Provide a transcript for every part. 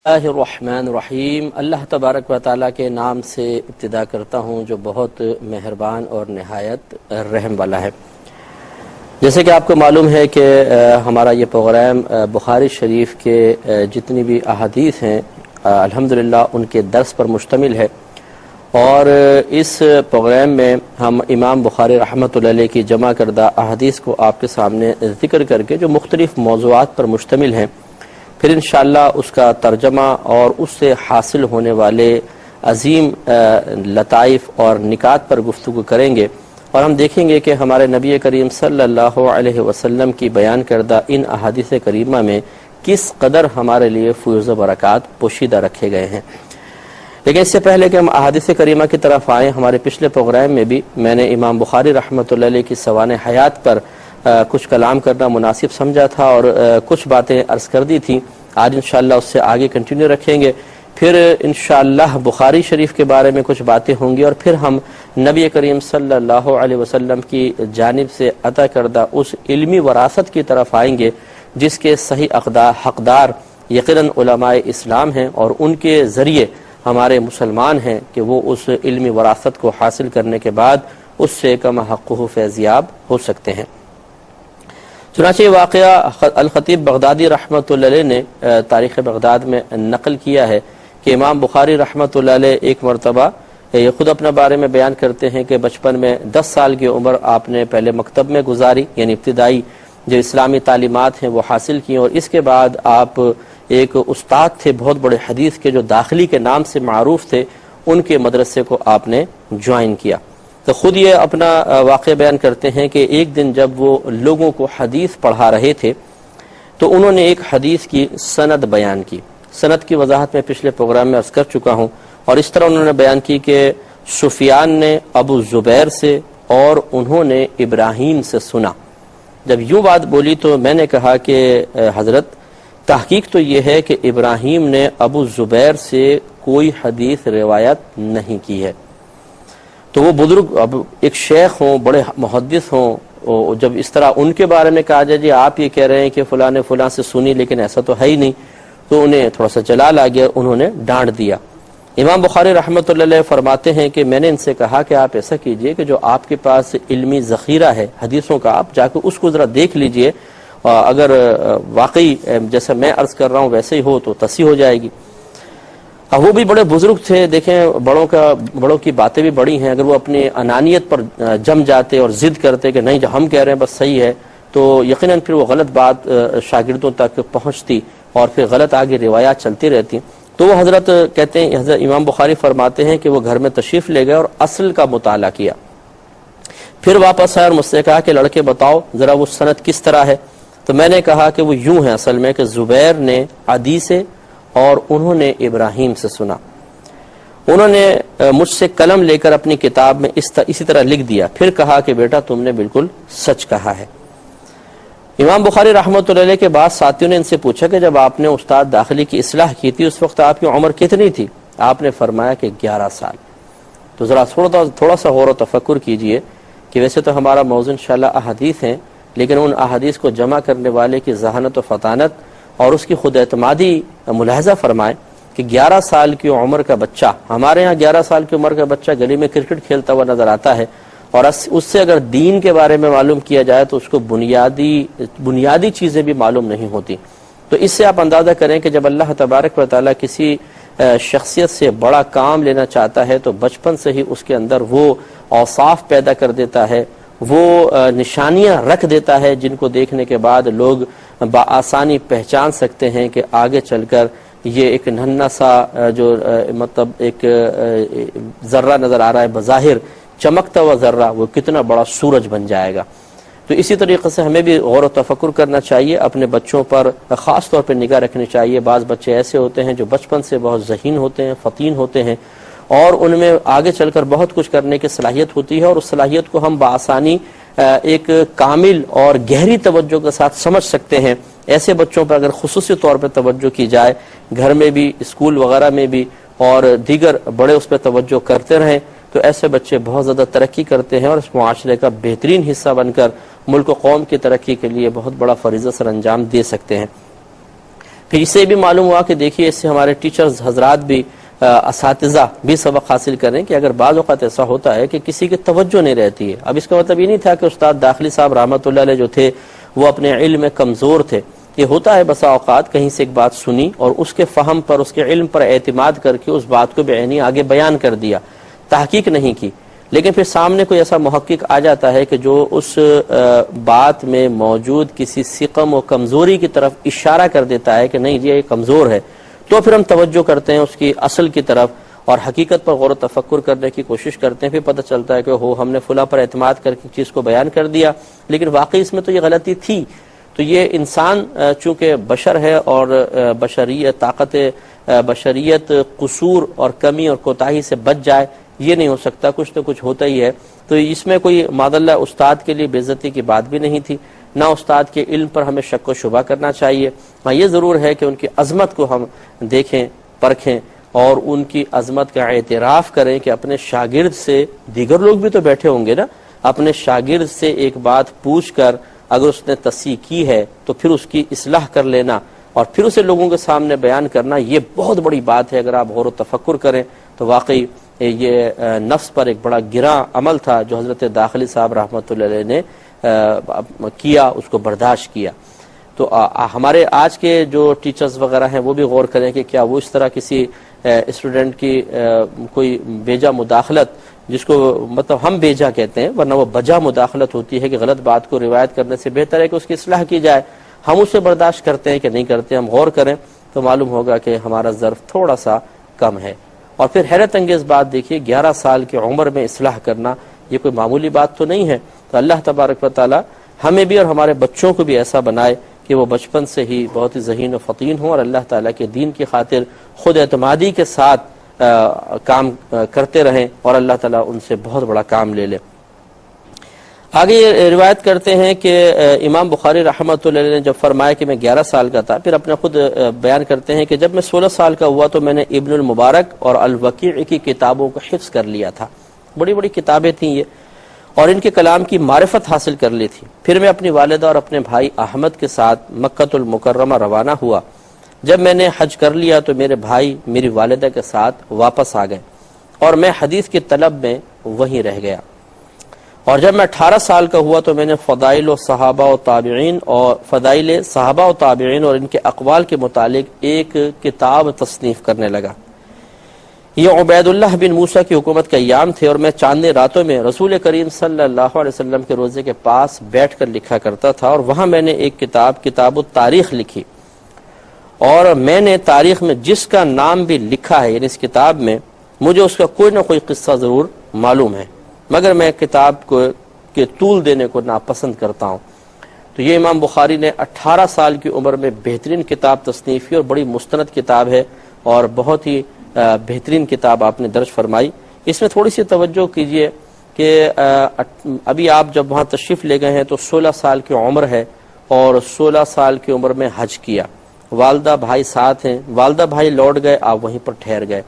اللہ الرحمن الرحیم۔ اللہ تبارک و تعالیٰ کے نام سے ابتدا کرتا ہوں جو بہت مہربان اور نہایت رحم والا ہے۔ جیسے کہ آپ کو معلوم ہے کہ ہمارا یہ پروگرام بخاری شریف کے جتنی بھی احادیث ہیں الحمدللہ ان کے درس پر مشتمل ہے، اور اس پروگرام میں ہم امام بخاری رحمۃ اللہ علیہ کی جمع کردہ احادیث کو آپ کے سامنے ذکر کر کے جو مختلف موضوعات پر مشتمل ہیں، پھر انشاءاللہ اس کا ترجمہ اور اس سے حاصل ہونے والے عظیم لطائف اور نکات پر گفتگو کریں گے، اور ہم دیکھیں گے کہ ہمارے نبی کریم صلی اللہ علیہ وسلم کی بیان کردہ ان احادیث کریمہ میں کس قدر ہمارے لیے فیوز و برکات پوشیدہ رکھے گئے ہیں۔ لیکن اس سے پہلے کہ ہم احادیث کریمہ کی طرف آئیں، ہمارے پچھلے پروگرام میں بھی میں نے امام بخاری رحمۃ اللہ علیہ کی سوانح حیات پر کچھ کلام کرنا مناسب سمجھا تھا اور کچھ باتیں عرض کر دی تھیں۔ آج انشاءاللہ اس سے آگے کنٹینیو رکھیں گے، پھر انشاءاللہ بخاری شریف کے بارے میں کچھ باتیں ہوں گی، اور پھر ہم نبی کریم صلی اللہ علیہ وسلم کی جانب سے عطا کردہ اس علمی وراثت کی طرف آئیں گے جس کے صحیح حقدار یقیناً علماء اسلام ہیں، اور ان کے ذریعے ہمارے مسلمان ہیں کہ وہ اس علمی وراثت کو حاصل کرنے کے بعد اس سے کما حقہ فیضیاب ہو سکتے ہیں۔ چنانچہ یہ واقعہ الخطیب بغدادی رحمۃ اللہ علیہ نے تاریخ بغداد میں نقل کیا ہے کہ امام بخاری رحمۃ اللہ علیہ ایک مرتبہ یہ خود اپنے بارے میں بیان کرتے ہیں کہ بچپن میں 10 سال کی عمر آپ نے پہلے مکتب میں گزاری، یعنی ابتدائی جو اسلامی تعلیمات ہیں وہ حاصل کی، اور اس کے بعد آپ ایک استاد تھے بہت بڑے حدیث کے جو داخلی کے نام سے معروف تھے، ان کے مدرسے کو آپ نے جوائن کیا۔ تو خود یہ اپنا واقعہ بیان کرتے ہیں کہ ایک دن جب وہ لوگوں کو حدیث پڑھا رہے تھے تو انہوں نے ایک حدیث کی سند بیان کی۔ سند کی وضاحت میں پچھلے پروگرام میں عرض کر چکا ہوں، اور اس طرح انہوں نے بیان کی کہ سفیان نے ابو زبیر سے اور انہوں نے ابراہیم سے سنا۔ جب یوں بات بولی تو میں نے کہا کہ حضرت تحقیق تو یہ ہے کہ ابراہیم نے ابو زبیر سے کوئی حدیث روایت نہیں کی ہے۔ تو وہ بزرگ اب ایک شیخ ہوں، بڑے محدث ہوں، جب اس طرح ان کے بارے میں کہا جائے جی آپ یہ کہہ رہے ہیں کہ فلاں نے فلاں سے سنی لیکن ایسا تو ہے ہی نہیں، تو انہیں تھوڑا سا جلال آ گیا، انہوں نے ڈانٹ دیا۔ امام بخاری رحمۃ اللہ علیہ فرماتے ہیں کہ میں نے ان سے کہا کہ آپ ایسا کیجئے کہ جو آپ کے پاس علمی ذخیرہ ہے حدیثوں کا، آپ جا کے اس کو ذرا دیکھ لیجئے، اگر واقعی جیسا میں عرض کر رہا ہوں ویسے ہی ہو تو تصحیح ہو جائے گی۔ اب وہ بھی بڑے بزرگ تھے، دیکھیں بڑوں کی باتیں بھی بڑی ہیں، اگر وہ اپنی انانیت پر جم جاتے اور ضد کرتے کہ نہیں جو ہم کہہ رہے ہیں بس صحیح ہے، تو یقیناً پھر وہ غلط بات شاگردوں تک پہنچتی اور پھر غلط آگے روایات چلتی رہتی۔ تو وہ حضرت کہتے ہیں، حضرت امام بخاری فرماتے ہیں کہ وہ گھر میں تشریف لے گئے اور اصل کا مطالعہ کیا، پھر واپس آئے اور مجھ سے کہا کہ لڑکے بتاؤ ذرا وہ سند کس طرح ہے۔ تو میں نے کہا کہ وہ یوں ہے اصل میں کہ زبیر نے عدی سے اور انہوں نے ابراہیم سے سنا۔ انہوں نے مجھ سے قلم لے کر اپنی کتاب میں اسی طرح لکھ دیا، پھر کہا کہ بیٹا تم نے بالکل سچ کہا ہے۔ امام بخاری رحمۃ اللہ علیہ کے بعد ساتھیوں نے ان سے پوچھا کہ جب آپ نے استاد داخلی کی اصلاح کی تھی اس وقت آپ کی عمر کتنی تھی؟ آپ نے فرمایا کہ 11 سال۔ تو ذرا تھوڑا سا غور و تفکر کیجئے کہ ویسے تو ہمارا موضوع انشاءاللہ احادیث ہیں، لیکن ان احادیث کو جمع کرنے والے کی ذہانت و فطانت اور اس کی خود اعتمادی ملاحظہ فرمائیں کہ 11 سال کی عمر کا بچہ، ہمارے ہاں 11 سال کی عمر کا بچہ گلی میں کرکٹ کھیلتا ہوا نظر آتا ہے، اور اس سے اگر دین کے بارے میں معلوم کیا جائے تو اس کو بنیادی چیزیں بھی معلوم نہیں ہوتی۔ تو اس سے آپ اندازہ کریں کہ جب اللہ تبارک و تعالیٰ کسی شخصیت سے بڑا کام لینا چاہتا ہے تو بچپن سے ہی اس کے اندر وہ اوصاف پیدا کر دیتا ہے، وہ نشانیاں رکھ دیتا ہے جن کو دیکھنے کے بعد لوگ بآسانی پہچان سکتے ہیں کہ آگے چل کر یہ ایک ننھا سا جو مطلب ایک ذرہ نظر آ رہا ہے بظاہر چمکتا ہوا ذرہ، وہ کتنا بڑا سورج بن جائے گا۔ تو اسی طریقے سے ہمیں بھی غور و تفکر کرنا چاہیے، اپنے بچوں پر خاص طور پہ نگاہ رکھنی چاہیے۔ بعض بچے ایسے ہوتے ہیں جو بچپن سے بہت ذہین ہوتے ہیں، فطین ہوتے ہیں، اور ان میں آگے چل کر بہت کچھ کرنے کی صلاحیت ہوتی ہے، اور اس صلاحیت کو ہم بآسانی ایک کامل اور گہری توجہ کے ساتھ سمجھ سکتے ہیں۔ ایسے بچوں پر اگر خصوصی طور پر توجہ کی جائے، گھر میں بھی، اسکول وغیرہ میں بھی، اور دیگر بڑے اس پہ توجہ کرتے رہیں، تو ایسے بچے بہت زیادہ ترقی کرتے ہیں اور اس معاشرے کا بہترین حصہ بن کر ملک و قوم کی ترقی کے لیے بہت بڑا فریضہ سر انجام دے سکتے ہیں۔ پھر اس سے بھی معلوم ہوا کہ دیکھیے اس سے ہمارے ٹیچرز حضرات بھی اساتذہ بھی سبق حاصل کریں کہ اگر بعض اوقات ایسا ہوتا ہے کہ کسی کی توجہ نہیں رہتی ہے. اب اس کا مطلب یہ نہیں تھا کہ استاد داخلی صاحب رحمۃ اللہ علیہ جو تھے وہ اپنے علم میں کمزور تھے. یہ ہوتا ہے بسا اوقات کہیں سے ایک بات سنی اور اس کے فہم پر اس کے علم پر اعتماد کر کے اس بات کو بعینی آگے بیان کر دیا, تحقیق نہیں کی. لیکن پھر سامنے کوئی ایسا محقق آ جاتا ہے کہ جو اس بات میں موجود کسی سقم و کمزوری کی طرف اشارہ کر دیتا ہے کہ نہیں یہ کمزور ہے, تو پھر ہم توجہ کرتے ہیں اس کی اصل کی طرف اور حقیقت پر غور و تفکر کرنے کی کوشش کرتے ہیں. پھر پتہ چلتا ہے کہ ہم نے فلاں پر اعتماد کر کے چیز کو بیان کر دیا, لیکن واقعی اس میں تو یہ غلطی تھی. تو یہ انسان چونکہ بشر ہے اور بشریت قصور اور کمی اور کوتاہی سے بچ جائے یہ نہیں ہو سکتا, کچھ تو کچھ ہوتا ہی ہے. تو اس میں کوئی معذ اللہ استاد کے لیے بے عزتی کی بات بھی نہیں تھی, نہ استاد کے علم پر ہمیں شک و شبہ کرنا چاہیے. ہاں یہ ضرور ہے کہ ان کی عظمت کو ہم دیکھیں پرکھیں اور ان کی عظمت کا اعتراف کریں کہ اپنے شاگرد سے, دیگر لوگ بھی تو بیٹھے ہوں گے نا, اپنے شاگرد سے ایک بات پوچھ کر اگر اس نے تصحیح کی ہے تو پھر اس کی اصلاح کر لینا اور پھر اسے لوگوں کے سامنے بیان کرنا, یہ بہت بڑی بات ہے. اگر آپ غور و تفکر کریں تو واقعی یہ نفس پر ایک بڑا گراں عمل تھا جو حضرت داخلی صاحب رحمۃ اللہ علیہ نے کیا, اس کو برداشت کیا. تو ہمارے آج کے جو ٹیچرز وغیرہ ہیں وہ بھی غور کریں کہ کیا وہ اس طرح کسی اسٹوڈنٹ کی کوئی بیجا مداخلت, جس کو مطلب ہم بیجا کہتے ہیں ورنہ وہ بجا مداخلت ہوتی ہے کہ غلط بات کو روایت کرنے سے بہتر ہے کہ اس کی اصلاح کی جائے, ہم اسے برداشت کرتے ہیں کہ نہیں کرتے. ہم غور کریں تو معلوم ہوگا کہ ہمارا ظرف تھوڑا سا کم ہے. اور پھر حیرت انگیز بات دیکھیے, 11 سال کی عمر میں اصلاح کرنا یہ کوئی معمولی بات تو نہیں ہے. تو اللہ تبارک و تعالی ہمیں بھی اور ہمارے بچوں کو بھی ایسا بنائے کہ وہ بچپن سے ہی بہت ہی ذہین و فطین ہوں اور اللہ تعالیٰ کے دین کی خاطر خود اعتمادی کے ساتھ کام کرتے رہیں اور اللہ تعالیٰ ان سے بہت بڑا کام لے لے. آگے یہ روایت کرتے ہیں کہ امام بخاری رحمۃ اللہ علیہ نے جب فرمایا کہ میں 11 سال کا تھا, پھر اپنے خود بیان کرتے ہیں کہ جب میں 16 سال کا ہوا تو میں نے ابن المبارک اور الوقیع کی کتابوں کو حفظ کر لیا تھا. بڑی بڑی کتابیں تھیں یہ, اور ان کے کلام کی معرفت حاصل کر لی تھی. پھر میں اپنی والدہ اور اپنے بھائی احمد کے ساتھ مکۃ المکرمہ روانہ ہوا. جب میں نے حج کر لیا تو میرے بھائی میری والدہ کے ساتھ واپس آ گئے اور میں حدیث کی طلب میں وہیں رہ گیا. اور جب میں 18 سال کا ہوا تو میں نے فضائل صحابہ و تابعین اور ان کے اقوال کے متعلق ایک کتاب تصنیف کرنے لگا. یہ عبید اللہ بن موسیٰ کی حکومت کے ایام تھے اور میں چاندنی راتوں میں رسول کریم صلی اللہ علیہ وسلم کے روضے کے پاس بیٹھ کر لکھا کرتا تھا, اور وہاں میں نے ایک کتاب التاریخ لکھی. اور میں نے تاریخ میں جس کا نام بھی لکھا ہے, یعنی اس کتاب میں, مجھے اس کا کوئی نہ کوئی قصہ ضرور معلوم ہے, مگر میں کتاب کو کے طول دینے کو ناپسند کرتا ہوں. تو یہ امام بخاری نے 18 سال کی عمر میں بہترین کتاب تصنیف کی اور بڑی مستند کتاب ہے اور بہت ہی بہترین کتاب آپ نے درج فرمائی. اس میں تھوڑی سی توجہ کیجئے کہ ابھی آپ جب وہاں تشریف لے گئے ہیں تو 16 سال کی عمر ہے اور 16 سال کی عمر میں حج کیا, والدہ بھائی ساتھ ہیں, والدہ بھائی لوٹ گئے, آپ وہیں پر ٹھہر گئے.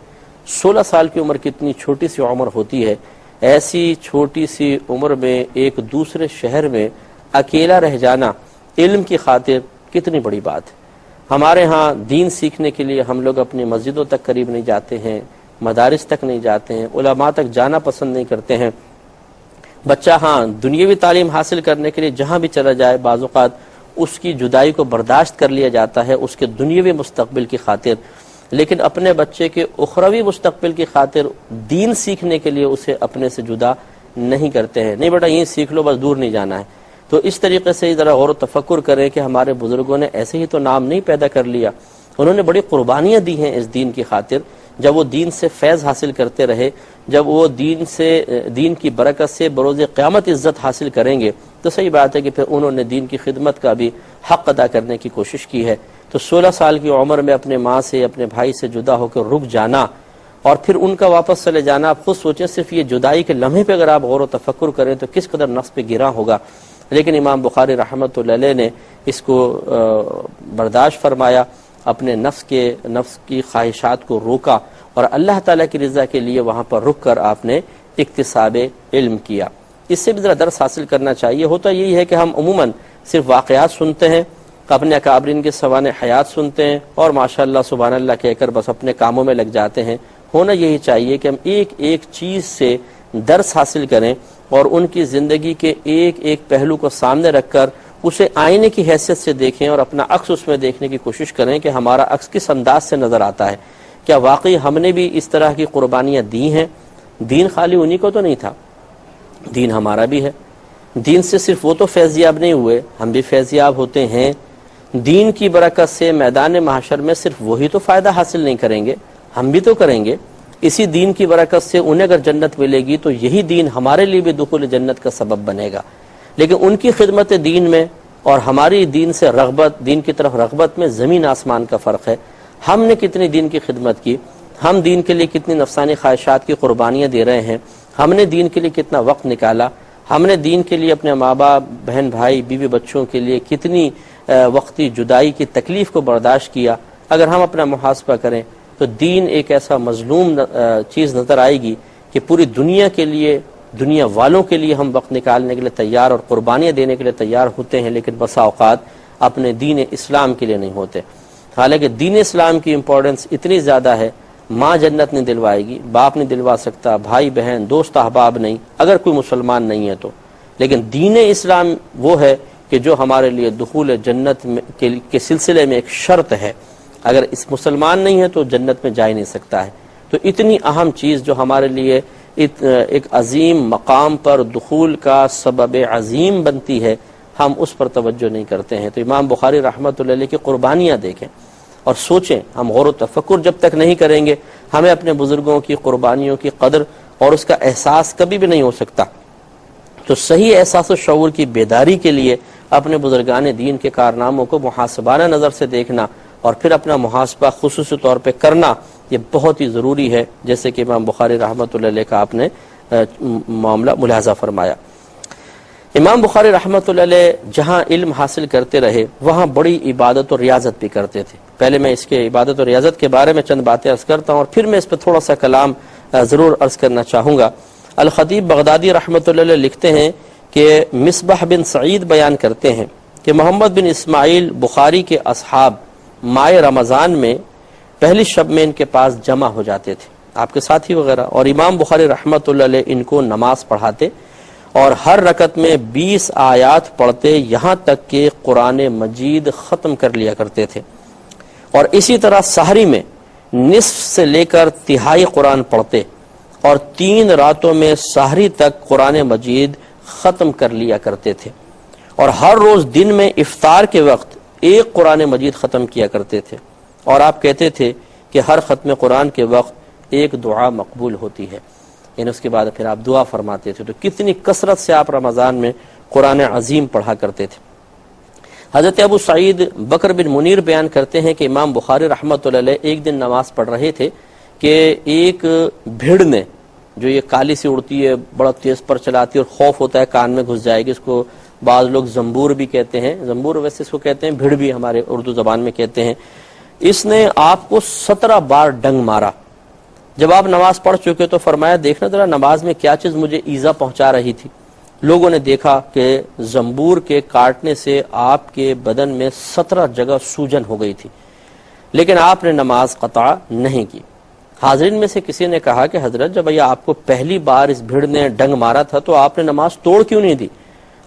16 سال کی عمر کتنی چھوٹی سی عمر ہوتی ہے. ایسی چھوٹی سی عمر میں ایک دوسرے شہر میں اکیلا رہ جانا علم کی خاطر کتنی بڑی بات ہے. ہمارے ہاں دین سیکھنے کے لیے ہم لوگ اپنی مسجدوں تک قریب نہیں جاتے ہیں, مدارس تک نہیں جاتے ہیں, علماء تک جانا پسند نہیں کرتے ہیں. بچہ ہاں دنیاوی تعلیم حاصل کرنے کے لیے جہاں بھی چلا جائے بعض اوقات اس کی جدائی کو برداشت کر لیا جاتا ہے اس کے دنیاوی مستقبل کی خاطر, لیکن اپنے بچے کے اخروی مستقبل کی خاطر دین سیکھنے کے لیے اسے اپنے سے جدا نہیں کرتے ہیں. نہیں بیٹا یہ سیکھ لو, بس دور نہیں جانا ہے. تو اس طریقے سے ذرا غور و تفکر کریں کہ ہمارے بزرگوں نے ایسے ہی تو نام نہیں پیدا کر لیا, انہوں نے بڑی قربانیاں دی ہیں اس دین کی خاطر. جب وہ دین سے فیض حاصل کرتے رہے, جب وہ دین کی برکت سے بروز قیامت عزت حاصل کریں گے, تو صحیح بات ہے کہ پھر انہوں نے دین کی خدمت کا بھی حق ادا کرنے کی کوشش کی ہے. تو 16 سال کی عمر میں اپنے ماں سے اپنے بھائی سے جدا ہو کر رک جانا اور پھر ان کا واپس چلے جانا, آپ خود سوچیں صرف یہ جدائی کے لمحے پہ اگر آپ غور و تفکر کریں تو کس قدر نفس پہ گراں ہوگا. لیکن امام بخاری رحمۃ اللہ علیہ نے اس کو برداشت فرمایا, اپنے نفس کی خواہشات کو روکا اور اللہ تعالیٰ کی رضا کے لیے وہاں پر رک کر آپ نے اکتساب علم کیا. اس سے بھی ذرا درس حاصل کرنا چاہیے. ہوتا یہی ہے کہ ہم عموماً صرف واقعات سنتے ہیں اپنے اکابرین کے سوانح حیات سنتے ہیں اور ماشاءاللہ سبحان اللہ کہہ کر بس اپنے کاموں میں لگ جاتے ہیں۔ ہونا یہی چاہیے کہ ہم ایک ایک چیز سے درس حاصل کریں اور ان کی زندگی کے ایک ایک پہلو کو سامنے رکھ کر اسے آئینے کی حیثیت سے دیکھیں اور اپنا عکس اس میں دیکھنے کی کوشش کریں کہ ہمارا عکس کس انداز سے نظر آتا ہے۔ کیا واقعی ہم نے بھی اس طرح کی قربانیاں دی ہیں؟ دین خالی انہی کو تو نہیں تھا، دین ہمارا بھی ہے۔ دین سے صرف وہ تو فیضیاب نہیں ہوئے، ہم بھی فیضیاب ہوتے ہیں۔ دین کی برکت سے میدان محشر میں صرف وہی تو فائدہ حاصل نہیں کریں گے، ہم بھی تو کریں گے۔ اسی دین کی برکت سے انہیں اگر جنت ملے گی تو یہی دین ہمارے لیے بھی دخول جنت کا سبب بنے گا۔ لیکن ان کی خدمت دین میں اور ہماری دین سے رغبت، دین کی طرف رغبت میں زمین آسمان کا فرق ہے۔ ہم نے کتنی دین کی خدمت کی، ہم دین کے لیے کتنی نفسانی خواہشات کی قربانیاں دے رہے ہیں، ہم نے دین کے لیے کتنا وقت نکالا، ہم نے دین کے لیے اپنے ماں باپ، بہن بھائی، بیوی بچوں کے لیے کتنی وقتی جدائی کی تکلیف کو برداشت کیا۔ اگر ہم اپنا محاسبہ کریں تو دین ایک ایسا مظلوم چیز نظر آئے گی کہ پوری دنیا کے لیے، دنیا والوں کے لیے ہم وقت نکالنے کے لیے تیار اور قربانیاں دینے کے لیے تیار ہوتے ہیں، لیکن بسا اوقات اپنے دین اسلام کے لیے نہیں ہوتے۔ حالانکہ دین اسلام کی امپورٹنس اتنی زیادہ ہے، ماں جنت نہیں دلوائے گی، باپ نہیں دلوا سکتا، بھائی بہن دوست احباب نہیں، اگر کوئی مسلمان نہیں ہے تو۔ لیکن دین اسلام وہ ہے کہ جو ہمارے لیے دخول جنت کے سلسلے میں ایک شرط ہے، اگر اس مسلمان نہیں ہے تو جنت میں جا ہی نہیں سکتا ہے۔ تو اتنی اہم چیز جو ہمارے لیے ایک عظیم مقام پر دخول کا سبب عظیم بنتی ہے، ہم اس پر توجہ نہیں کرتے ہیں۔ تو امام بخاری رحمۃ اللہ علیہ کی قربانیاں دیکھیں اور سوچیں، ہم غور و تفکر جب تک نہیں کریں گے ہمیں اپنے بزرگوں کی قربانیوں کی قدر اور اس کا احساس کبھی بھی نہیں ہو سکتا۔ تو صحیح احساس و شعور کی بیداری کے لیے اپنے بزرگان دین کے کارناموں کو محاسبانہ نظر سے دیکھنا اور پھر اپنا محاسبہ خصوصی طور پہ کرنا، یہ بہت ہی ضروری ہے، جیسے کہ امام بخاری رحمۃ اللہ علیہ کا آپ نے معاملہ ملاحظہ فرمایا۔ امام بخاری رحمۃ اللہ علیہ جہاں علم حاصل کرتے رہے وہاں بڑی عبادت اور ریاضت بھی کرتے تھے۔ پہلے میں اس کے عبادت اور ریاضت کے بارے میں چند باتیں عرض کرتا ہوں اور پھر میں اس پہ تھوڑا سا کلام ضرور عرض کرنا چاہوں گا۔ الخطیب بغدادی رحمۃ اللہ علیہ لکھتے ہیں کہ مصباح بن سعید بیان کرتے ہیں کہ محمد بن اسماعیل بخاری کے اصحاب ماہ رمضان میں پہلی شب میں ان کے پاس جمع ہو جاتے تھے، آپ کے ساتھی وغیرہ، اور امام بخاری رحمۃ اللہ علیہ ان کو نماز پڑھاتے اور ہر رکعت میں 20 آیات پڑھتے، یہاں تک کہ قرآن مجید ختم کر لیا کرتے تھے۔ اور اسی طرح سحری میں نصف سے لے کر تہائی قرآن پڑھتے اور 3 راتوں میں سحری تک قرآن مجید ختم کر لیا کرتے تھے، اور ہر روز دن میں افطار کے وقت ایک قرآن مجید ختم کیا کرتے تھے، اور آپ کہتے تھے کہ ہر ختم قرآن کے وقت ایک دعا مقبول ہوتی ہے، یعنی اس کے بعد پھر آپ دعا فرماتے تھے۔ تو کتنی کثرت سے آپ رمضان میں قرآن عظیم پڑھا کرتے تھے۔ حضرت ابو سعید بکر بن منیر بیان کرتے ہیں کہ امام بخاری رحمۃ اللہ علیہ ایک دن نماز پڑھ رہے تھے کہ ایک بھیڑ نے، جو یہ کالی سی اڑتی ہے، بڑا تیز پر چلاتی ہے اور خوف ہوتا ہے کان میں گھس جائے گی، اس کو بعض لوگ زنبور بھی کہتے ہیں، زنبور ویسے اس کو کہتے ہیں، بھیڑ بھی ہمارے اردو زبان میں کہتے ہیں۔ اس نے آپ کو 17 بار ڈنگ مارا۔ جب آپ نماز پڑھ چکے تو فرمایا دیکھنا ذرا نماز میں کیا چیز مجھے ایذا پہنچا رہی تھی۔ لوگوں نے دیکھا کہ زنبور کے کاٹنے سے آپ کے بدن میں 17 جگہ سوجن ہو گئی تھی، لیکن آپ نے نماز قطع نہیں کی۔ حاضرین میں سے کسی نے کہا کہ حضرت جب یہ آپ کو پہلی بار اس بھیڑ نے ڈنگ مارا تھا تو آپ نے نماز توڑ کیوں نہیں دی؟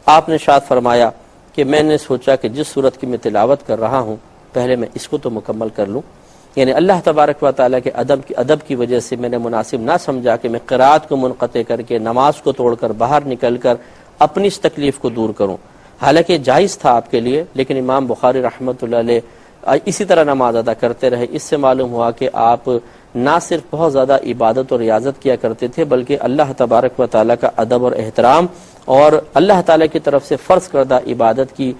آپ نے ارشاد فرمایا کہ میں نے سوچا کہ جس صورت کی میں تلاوت کر رہا ہوں پہلے میں اس کو تو مکمل کر لوں، یعنی اللہ تبارک و تعالیٰ کے ادب کی وجہ سے میں نے مناسب نہ سمجھا کہ میں قرات کو منقطع کر کے نماز کو توڑ کر باہر نکل کر اپنی اس تکلیف کو دور کروں۔ حالانکہ جائز تھا آپ کے لیے، لیکن امام بخاری رحمۃ اللہ علیہ اسی طرح نماز ادا کرتے رہے۔ اس سے معلوم ہوا کہ آپ نہ صرف بہت زیادہ عبادت اور ریاضت کیا کرتے تھے بلکہ اللہ تبارک و تعالیٰ کا ادب اور احترام اور اللہ تعالیٰ کی طرف سے فرض کردہ عبادت کی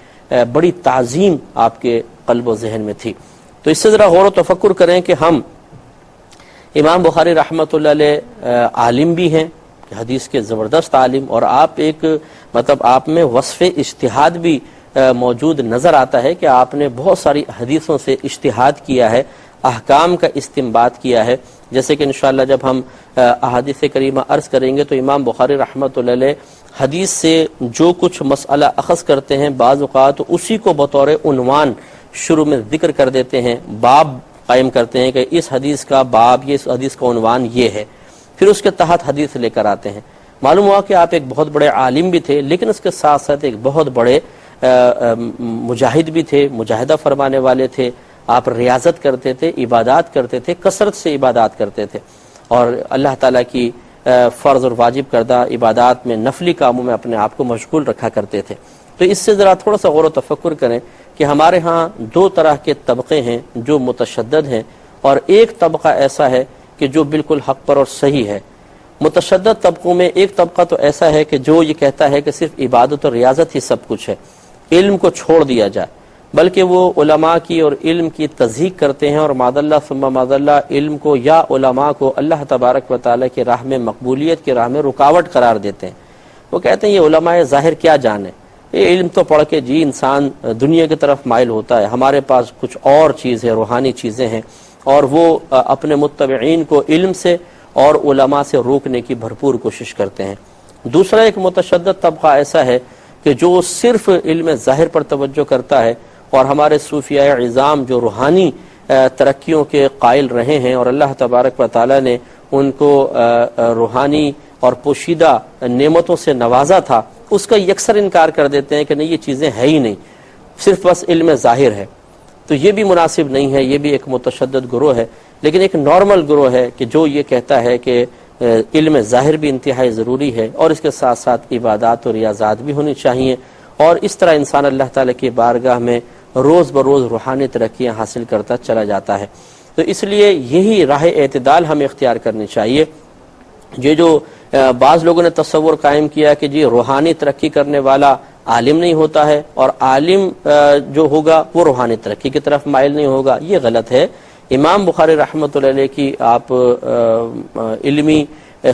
بڑی تعظیم آپ کے قلب و ذہن میں تھی۔ تو اس سے ذرا غور و تفکر کریں کہ ہم امام بخاری رحمۃ اللہ علیہ عالم بھی ہیں، حدیث کے زبردست عالم، اور آپ ایک آپ میں وصف اجتہاد بھی موجود نظر آتا ہے کہ آپ نے بہت ساری حدیثوں سے اجتہاد کیا ہے، احکام کا استنباط کیا ہے، جیسے کہ انشاءاللہ جب ہم احادیث کریمہ عرض کریں گے تو امام بخاری رحمۃ اللہ علیہ حدیث سے جو کچھ مسئلہ اخذ کرتے ہیں بعض اوقات اسی کو بطور عنوان شروع میں ذکر کر دیتے ہیں، باب قائم کرتے ہیں کہ اس حدیث کا باب، یہ اس حدیث کا عنوان یہ ہے، پھر اس کے تحت حدیث لے کر آتے ہیں۔ معلوم ہوا کہ آپ ایک بہت بڑے عالم بھی تھے، لیکن اس کے ساتھ ساتھ ایک بہت بڑے مجاہد بھی تھے، مجاہدہ فرمانے والے تھے، آپ ریاضت کرتے تھے، عبادات کرتے تھے، کثرت سے عبادات کرتے تھے، اور اللہ تعالیٰ کی فرض اور واجب کردہ عبادات میں، نفلی کاموں میں اپنے آپ کو مشغول رکھا کرتے تھے۔ تو اس سے ذرا تھوڑا سا غور و تفکر کریں کہ ہمارے ہاں دو طرح کے طبقے ہیں جو متشدد ہیں، اور ایک طبقہ ایسا ہے کہ جو بالکل حق پر اور صحیح ہے۔ متشدد طبقوں میں ایک طبقہ تو ایسا ہے کہ جو یہ کہتا ہے کہ صرف عبادت اور ریاضت ہی سب کچھ ہے، علم کو چھوڑ دیا جائے، بلکہ وہ علماء کی اور علم کی تضحیق کرتے ہیں، اور معاذ اللہ ثم معاذ اللہ علم کو یا علماء کو اللہ تبارک و تعالیٰ کی راہ میں، مقبولیت کی راہ میں رکاوٹ قرار دیتے ہیں۔ وہ کہتے ہیں یہ علماء ظاہر کیا جانے، یہ علم تو پڑھ کے جی انسان دنیا کی طرف مائل ہوتا ہے، ہمارے پاس کچھ اور چیز ہے، روحانی چیزیں ہیں، اور وہ اپنے متبعین کو علم سے اور علماء سے روکنے کی بھرپور کوشش کرتے ہیں۔ دوسرا ایک متشدد طبقہ ایسا ہے کہ جو صرف علم ظاہر پر توجہ کرتا ہے، اور ہمارے صوفیاء عظام جو روحانی ترقیوں کے قائل رہے ہیں، اور اللہ تبارک و تعالیٰ نے ان کو روحانی اور پوشیدہ نعمتوں سے نوازا تھا، اس کا یکسر انکار کر دیتے ہیں کہ نہیں یہ چیزیں ہے ہی نہیں، صرف بس علم ظاہر ہے۔ تو یہ بھی مناسب نہیں ہے، یہ بھی ایک متشدد گروہ ہے۔ لیکن ایک نارمل گروہ ہے کہ جو یہ کہتا ہے کہ علم ظاہر بھی انتہائی ضروری ہے، اور اس کے ساتھ ساتھ عبادات اور ریاضات بھی ہونی چاہیے، اور اس طرح انسان اللہ تعالیٰ کی بارگاہ میں روز بروز روحانی ترقیاں حاصل کرتا چلا جاتا ہے۔ تو اس لیے یہی راہ اعتدال ہمیں اختیار کرنی چاہیے۔ یہ جو بعض لوگوں نے تصور قائم کیا کہ جی روحانی ترقی کرنے والا عالم نہیں ہوتا ہے، اور عالم جو ہوگا وہ روحانی ترقی کی طرف مائل نہیں ہوگا، یہ غلط ہے۔ امام بخاری رحمۃ اللہ علیہ کی آپ علمی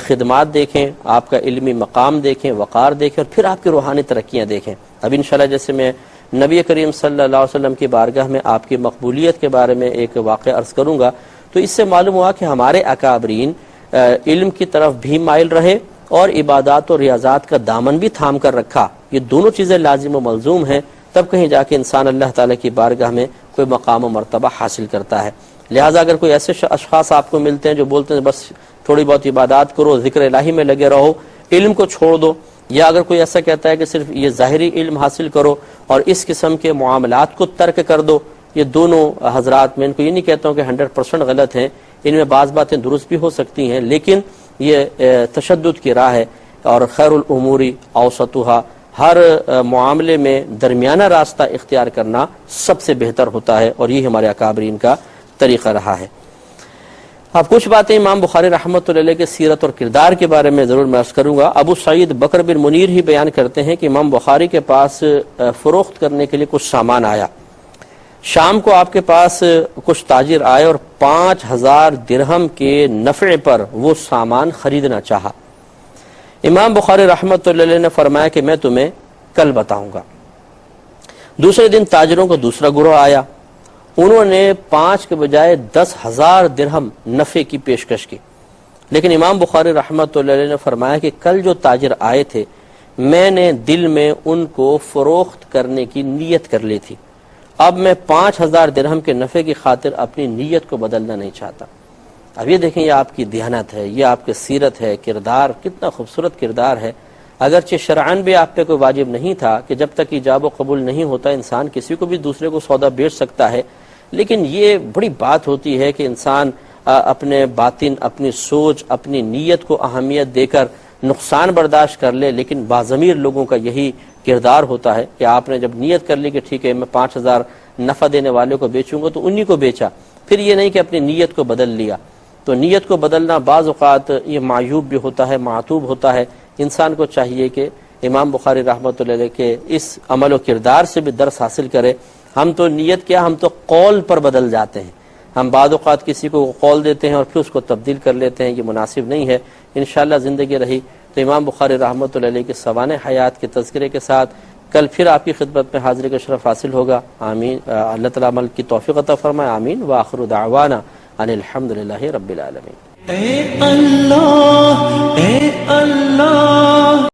خدمات دیکھیں، آپ کا علمی مقام دیکھیں، وقار دیکھیں، اور پھر آپ کی روحانی ترقیاں دیکھیں۔ اب انشاءاللہ جیسے میں نبی کریم صلی اللہ علیہ وسلم کی بارگاہ میں آپ کی مقبولیت کے بارے میں ایک واقعہ عرض کروں گا، تو اس سے معلوم ہوا کہ ہمارے اکابرین علم کی طرف بھی مائل رہے، اور عبادات و ریاضات کا دامن بھی تھام کر رکھا۔ یہ دونوں چیزیں لازم و ملزوم ہیں، تب کہیں جا کے انسان اللہ تعالیٰ کی بارگاہ میں کوئی مقام و مرتبہ حاصل کرتا ہے۔ لہٰذا اگر کوئی ایسے اشخاص آپ کو ملتے ہیں جو بولتے ہیں بس تھوڑی بہت عبادات کرو، ذکر الہی میں لگے رہو، علم کو چھوڑ دو، یا اگر کوئی ایسا کہتا ہے کہ صرف یہ ظاہری علم حاصل کرو اور اس قسم کے معاملات کو ترک کر دو، یہ دونوں حضرات میں ان کو یہ نہیں کہتا ہوں کہ 100% غلط ہیں، ان میں بعض باتیں درست بھی ہو سکتی ہیں، لیکن یہ تشدد کی راہ ہے، اور خیر الامور اوسطها، ہر معاملے میں درمیانہ راستہ اختیار کرنا سب سے بہتر ہوتا ہے، اور یہ ہمارے اکابرین کا طریقہ رہا ہے۔ اب کچھ باتیں امام بخاری رحمۃ اللہ علیہ کے سیرت اور کردار کے بارے میں ضرور میں عرض کروں گا۔ ابو سعید بکر بن منیر ہی بیان کرتے ہیں کہ امام بخاری کے پاس فروخت کرنے کے لیے کچھ سامان آیا، شام کو آپ کے پاس کچھ تاجر آئے اور 5000 درہم کے نفع پر وہ سامان خریدنا چاہا۔ امام بخاری رحمۃ اللہ علیہ نے فرمایا کہ میں تمہیں کل بتاؤں گا۔ دوسرے دن تاجروں کا دوسرا گروہ آیا، انہوں نے 5 کے بجائے 10,000 درہم نفع کی پیشکش کی، لیکن امام بخاری رحمۃ اللہ علیہ نے فرمایا کہ کل جو تاجر آئے تھے میں نے دل میں ان کو فروخت کرنے کی نیت کر لی تھی، اب میں 5,000 درہم کے نفع کی خاطر اپنی نیت کو بدلنا نہیں چاہتا۔ اب یہ دیکھیں، یہ آپ کی دیانت ہے، یہ آپ کی سیرت ہے، کردار کتنا خوبصورت کردار ہے۔ اگرچہ شرعاً بھی آپ پہ کوئی واجب نہیں تھا کہ جب تک ایجاب و قبول نہیں ہوتا انسان کسی کو بھی دوسرے کو سودا بیچ سکتا ہے، لیکن یہ بڑی بات ہوتی ہے کہ انسان اپنے باطن، اپنی سوچ، اپنی نیت کو اہمیت دے کر نقصان برداشت کر لے، لیکن باضمیر لوگوں کا یہی کردار ہوتا ہے کہ آپ نے جب نیت کر لی کہ ٹھیک ہے میں 5,000 نفع دینے والے کو بیچوں گا تو انہی کو بیچا، پھر یہ نہیں کہ اپنی نیت کو بدل لیا۔ تو نیت کو بدلنا بعض اوقات یہ معیوب بھی ہوتا ہے، معتوب ہوتا ہے۔ انسان کو چاہیے کہ امام بخاری رحمۃ اللہ علیہ کے اس عمل و کردار سے بھی درس حاصل کرے۔ ہم تو نیت کیا، ہم تو قول پر بدل جاتے ہیں، ہم بعض اوقات کسی کو قول دیتے ہیں اور پھر اس کو تبدیل کر لیتے ہیں، یہ مناسب نہیں ہے۔ انشاءاللہ زندگی رہی تو امام بخاری رحمۃ اللہ علیہ کے سوانح حیات کے تذکرے کے ساتھ کل پھر آپ کی خدمت میں حاضری کا شرف حاصل ہوگا۔ آمین، اللہ تعالیٰ عمل کی توفیق عطا فرمائے، آمین۔ وآخر دعوانا ان الحمدللہ رب العالمین۔ اے اللہ، اے اللہ۔